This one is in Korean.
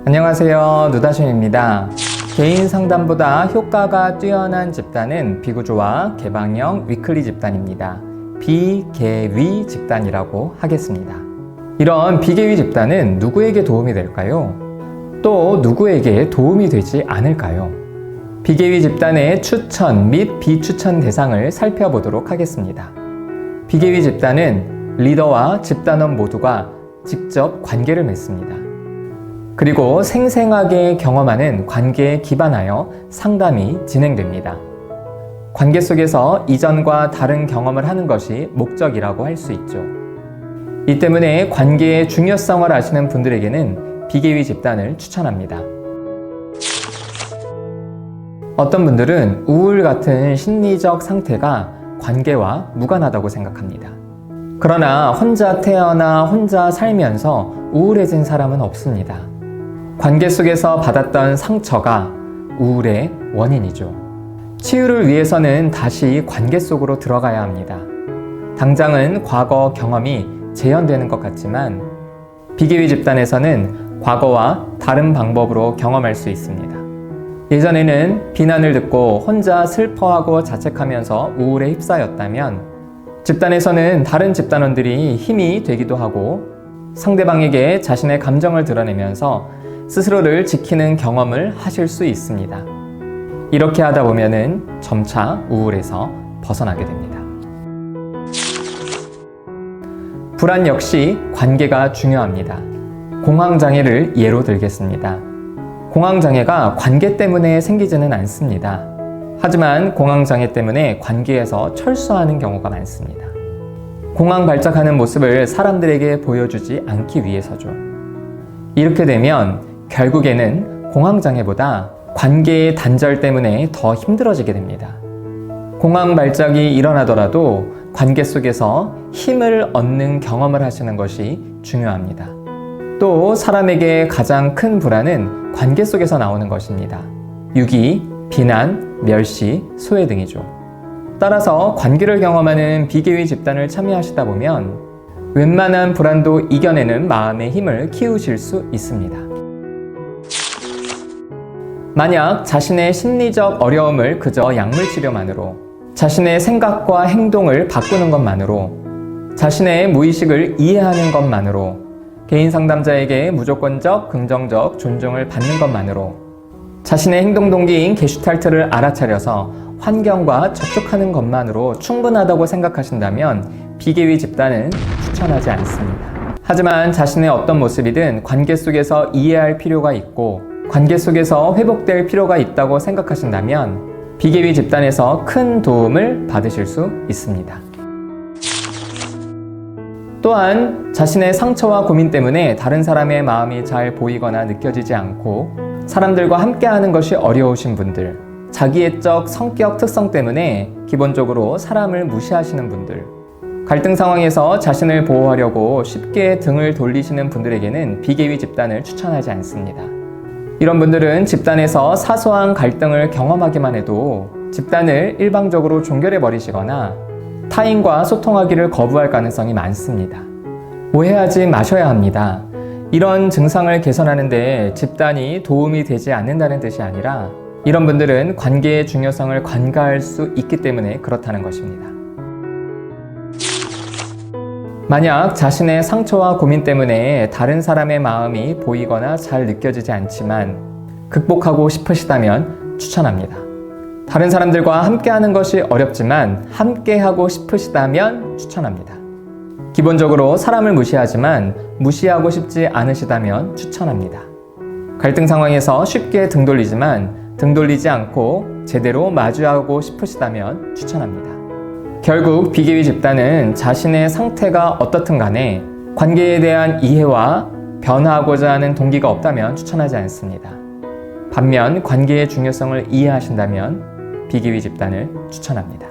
안녕하세요, 누다신입니다. 개인 상담보다 효과가 뛰어난 집단은 비구조와 개방형 위클리 집단입니다. 비개위 집단이라고 하겠습니다. 이런 비개위 집단은 누구에게 도움이 될까요? 또 누구에게 도움이 되지 않을까요? 비개위 집단의 추천 및 비추천 대상을 살펴보도록 하겠습니다. 비개위 집단은 리더와 집단원 모두가 직접 관계를 맺습니다. 그리고 생생하게 경험하는 관계에 기반하여 상담이 진행됩니다. 관계 속에서 이전과 다른 경험을 하는 것이 목적이라고 할 수 있죠. 이 때문에 관계의 중요성을 아시는 분들에게는 비개위 집단을 추천합니다. 어떤 분들은 우울 같은 심리적 상태가 관계와 무관하다고 생각합니다. 그러나 혼자 태어나 혼자 살면서 우울해진 사람은 없습니다. 관계 속에서 받았던 상처가 우울의 원인이죠. 치유를 위해서는 다시 관계 속으로 들어가야 합니다. 당장은 과거 경험이 재현되는 것 같지만 비개위 집단에서는 과거와 다른 방법으로 경험할 수 있습니다. 예전에는 비난을 듣고 혼자 슬퍼하고 자책하면서 우울에 휩싸였다면 집단에서는 다른 집단원들이 힘이 되기도 하고 상대방에게 자신의 감정을 드러내면서 스스로를 지키는 경험을 하실 수 있습니다. 이렇게 하다 보면은 점차 우울에서 벗어나게 됩니다. 불안 역시 관계가 중요합니다. 공황장애를 예로 들겠습니다. 공황장애가 관계 때문에 생기지는 않습니다. 하지만 공황장애 때문에 관계에서 철수하는 경우가 많습니다. 공황 발작하는 모습을 사람들에게 보여주지 않기 위해서죠. 이렇게 되면 결국에는 공황장애보다 관계의 단절 때문에 더 힘들어지게 됩니다. 공황 발작이 일어나더라도 관계 속에서 힘을 얻는 경험을 하시는 것이 중요합니다. 또 사람에게 가장 큰 불안은 관계 속에서 나오는 것입니다. 유기, 비난, 멸시, 소외 등이죠. 따라서 관계를 경험하는 비개위 집단을 참여하시다 보면 웬만한 불안도 이겨내는 마음의 힘을 키우실 수 있습니다. 만약 자신의 심리적 어려움을 그저 약물 치료만으로, 자신의 생각과 행동을 바꾸는 것만으로, 자신의 무의식을 이해하는 것만으로, 개인 상담자에게 무조건적 긍정적 존중을 받는 것만으로, 자신의 행동 동기인 게슈탈트를 알아차려서 환경과 접촉하는 것만으로 충분하다고 생각하신다면 비개위 집단은 추천하지 않습니다. 하지만 자신의 어떤 모습이든 관계 속에서 이해할 필요가 있고 관계 속에서 회복될 필요가 있다고 생각하신다면 비개위 집단에서 큰 도움을 받으실 수 있습니다. 또한 자신의 상처와 고민 때문에 다른 사람의 마음이 잘 보이거나 느껴지지 않고 사람들과 함께하는 것이 어려우신 분들, 자기애적 성격 특성 때문에 기본적으로 사람을 무시하시는 분들, 갈등 상황에서 자신을 보호하려고 쉽게 등을 돌리시는 분들에게는 비개위 집단을 추천하지 않습니다. 이런 분들은 집단에서 사소한 갈등을 경험하기만 해도 집단을 일방적으로 종결해 버리시거나 타인과 소통하기를 거부할 가능성이 많습니다. 오해하지 마셔야 합니다. 이런 증상을 개선하는 데 집단이 도움이 되지 않는다는 뜻이 아니라 이런 분들은 관계의 중요성을 관가할 수 있기 때문에 그렇다는 것입니다. 만약 자신의 상처와 고민 때문에 다른 사람의 마음이 보이거나 잘 느껴지지 않지만 극복하고 싶으시다면 추천합니다. 다른 사람들과 함께하는 것이 어렵지만 함께하고 싶으시다면 추천합니다. 기본적으로 사람을 무시하지만 무시하고 싶지 않으시다면 추천합니다. 갈등 상황에서 쉽게 등 돌리지만 등 돌리지 않고 제대로 마주하고 싶으시다면 추천합니다. 결국 비개위 집단은 자신의 상태가 어떻든 간에 관계에 대한 이해와 변화하고자 하는 동기가 없다면 추천하지 않습니다. 반면 관계의 중요성을 이해하신다면 비개위 집단을 추천합니다.